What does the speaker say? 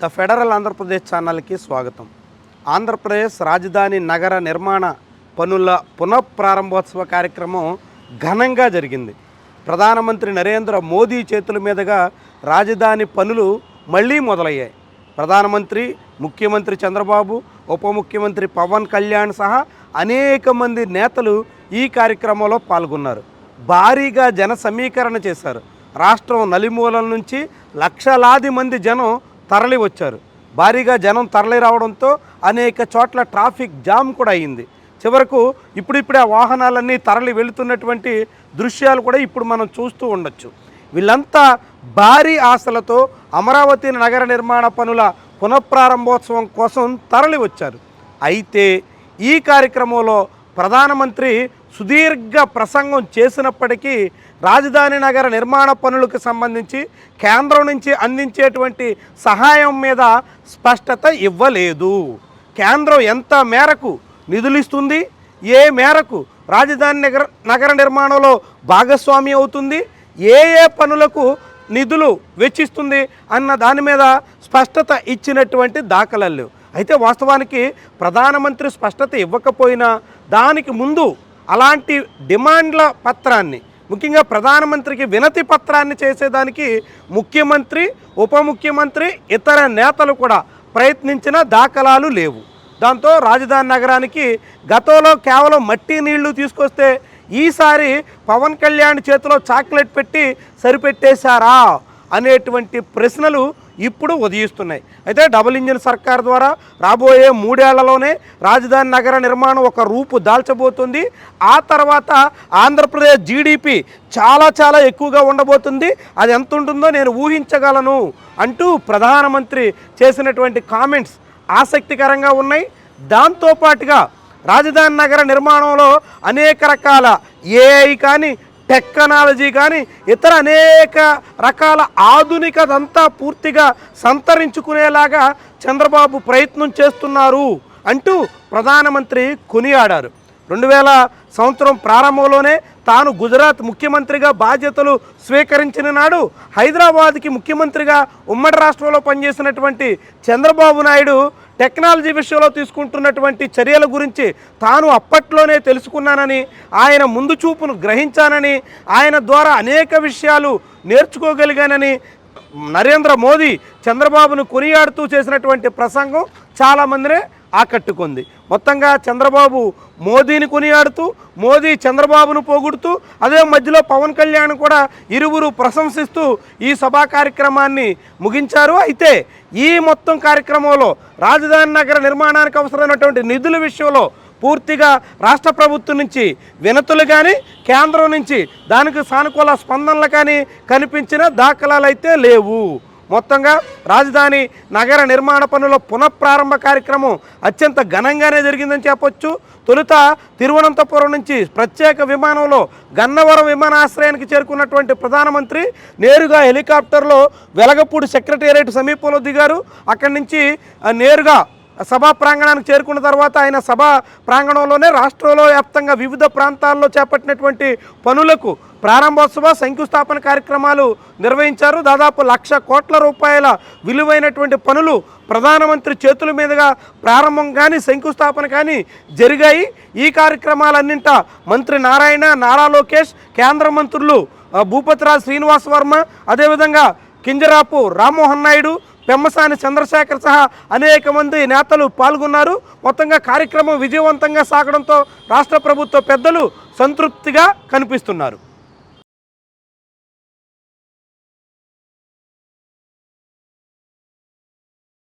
The federal Andhra Pradesh ఛానల్కి స్వాగతం. ఆంధ్రప్రదేశ్ రాజధాని నగర నిర్మాణ పనుల పునఃప్రారంభోత్సవ కార్యక్రమం ఘనంగా జరిగింది. ప్రధానమంత్రి నరేంద్ర మోదీ చేతుల మీదుగా రాజధాని పనులు మళ్ళీ మొదలయ్యాయి. ప్రధానమంత్రి, ముఖ్యమంత్రి చంద్రబాబు, ఉప ముఖ్యమంత్రి పవన్ కళ్యాణ్ సహా అనేక మంది నేతలు ఈ కార్యక్రమంలో పాల్గొన్నారు. భారీగా జన సమీకరణ చేశారు. రాష్ట్రం నలుమూలల నుంచి లక్షలాది మంది జనం తరలి వచ్చారు. భారీగా జనం తరలి రావడంతో అనేక చోట్ల ట్రాఫిక్ జామ్ కూడా అయింది. చివరకు ఇప్పుడిప్పుడే ఆ వాహనాలన్నీ తరలి వెళుతున్నటువంటి దృశ్యాలు కూడా ఇప్పుడు మనం చూస్తూ ఉండొచ్చు. వీళ్ళంతా భారీ ఆశలతో అమరావతి నగర నిర్మాణ పనుల పునఃప్రారంభోత్సవం కోసం తరలి వచ్చారు. అయితే ఈ కార్యక్రమంలో ప్రధానమంత్రి సుదీర్ఘ ప్రసంగం చేసినప్పటికీ రాజధాని నగర నిర్మాణ పనులకు సంబంధించి కేంద్రం నుంచి అందించేటువంటి సహాయం మీద స్పష్టత ఇవ్వలేదు. కేంద్రం ఎంత మేరకు నిధులు ఇస్తుంది, ఏ మేరకు రాజధాని నగర నిర్మాణంలో భాగస్వామి అవుతుంది, ఏ పనులకు నిధులు వెచ్చిస్తుంది అన్న దాని మీద స్పష్టత ఇచ్చినటువంటి దాఖలాలు లేవు. అయితే వాస్తవానికి ప్రధానమంత్రి స్పష్టత ఇవ్వకపోయినా దానికి ముందు అలాంటి డిమాండ్ల పత్రాన్ని, ముఖ్యంగా ప్రధానమంత్రికి వినతి పత్రాన్ని చేసేదానికి ముఖ్యమంత్రి, ఉప ముఖ్యమంత్రి, ఇతర నేతలు కూడా ప్రయత్నించిన దాఖలాలు లేవు. దాంతో రాజధాని నగరానికి గతంలో కేవలం మట్టి నీళ్లు తీసుకొస్తే ఈసారి పవన్ కళ్యాణ్ చేతిలో చాక్లెట్ పెట్టి సరిపెట్టేశారా అనేటువంటి ప్రశ్నలు ఇప్పుడు ఉదయిస్తున్నాయి. అయితే డబుల్ ఇంజిన్ సర్కార్ ద్వారా రాబోయే 3 ఏళ్లలోనే రాజధాని నగర నిర్మాణం ఒక రూపు దాల్చబోతుంది. ఆ తర్వాత ఆంధ్రప్రదేశ్ జీడిపి చాలా ఎక్కువగా ఉండబోతుంది. అది ఎంత ఉంటుందో నేను ఊహించగలను అంటూ ప్రధానమంత్రి చేసినటువంటి కామెంట్స్ ఆసక్తికరంగా ఉన్నాయి. దాంతోపాటుగా రాజధాని నగర నిర్మాణంలో అనేక రకాల ఏఐ కానీ, టెక్నాలజీ కానీ, ఇతర అనేక రకాల ఆధునికతంతా పూర్తిగా సంతరించుకునేలాగా చంద్రబాబు ప్రయత్నం చేస్తున్నారు అంటూ ప్రధానమంత్రి కొనియాడారు. 2000 సంవత్సరం ప్రారంభంలోనే తాను గుజరాత్ ముఖ్యమంత్రిగా బాధ్యతలు స్వీకరించిన నాడు హైదరాబాద్కి ముఖ్యమంత్రిగా ఉమ్మడి రాష్ట్రంలో పనిచేసినటువంటి చంద్రబాబు నాయుడు టెక్నాలజీ విషయంలో తీసుకుంటున్నటువంటి చర్యల గురించి తాను అప్పట్లోనే తెలుసుకున్నానని, ఆయన ముందు చూపును గ్రహించానని, ఆయన ద్వారా అనేక విషయాలు నేర్చుకోగలిగానని నరేంద్ర మోదీ చంద్రబాబును కొనియాడుతూ చేసినటువంటి ప్రసంగం చాలామందినే ఆకట్టుకుంది. మొత్తంగా చంద్రబాబు మోదీని కొనియాడుతూ, మోదీ చంద్రబాబును పొగుడుతూ, అదే మధ్యలో పవన్ కళ్యాణ్ కూడా ఇరువురు ప్రశంసిస్తూ ఈ సభా కార్యక్రమాన్ని ముగించారు. అయితే ఈ మొత్తం కార్యక్రమంలో రాజధాని నగర నిర్మాణానికి అవసరమైనటువంటి నిధుల విషయంలో పూర్తిగా రాష్ట్ర ప్రభుత్వం నుంచి వినతులు కానీ, కేంద్రం నుంచి దానికి సానుకూల స్పందనలు కానీ కనిపించిన దాఖలాలు అయితే లేవు. మొత్తంగా రాజధాని నగర నిర్మాణ పనుల పునఃప్రారంభ కార్యక్రమం అత్యంత ఘనంగానే జరిగిందని చెప్పొచ్చు. తొలుత తిరువనంతపురం నుంచి ప్రత్యేక విమానంలో గన్నవరం విమానాశ్రయానికి చేరుకున్నటువంటి ప్రధానమంత్రి నేరుగా హెలికాప్టర్లో వెలగపూడి సెక్రటేరియట్ సమీపంలో దిగారు. అక్కడి నుంచి నేరుగా సభా ప్రాంగణానికి చేరుకున్న తర్వాత ఆయన సభా ప్రాంగణంలోనే రాష్ట్రంలో వ్యాప్తంగా వివిధ ప్రాంతాల్లో చేపట్టినటువంటి పనులకు ప్రారంభోత్సవ శంకుస్థాపన కార్యక్రమాలు నిర్వహించారు. దాదాపు 1,00,000 కోట్ల రూపాయల విలువైనటువంటి పనులు ప్రధానమంత్రి చేతుల మీదుగా ప్రారంభం కానీ, శంకుస్థాపన కానీ జరిగాయి. ఈ కార్యక్రమాలన్నింట మంత్రి నారాయణ, నారా లోకేష్, కేంద్ర మంత్రులు భూపతిరాజు శ్రీనివాస్ వర్మ, అదేవిధంగా కింజరాపు రామ్మోహన్ నాయుడు, పెమ్మసాని చంద్రశేఖర్ సహా అనేక మంది నేతలు పాల్గొన్నారు. మొత్తంగా కార్యక్రమం విజయవంతంగా సాగడంతో రాష్ట్ర ప్రభుత్వ పెద్దలు సంతృప్తిగా కనిపిస్తున్నారు.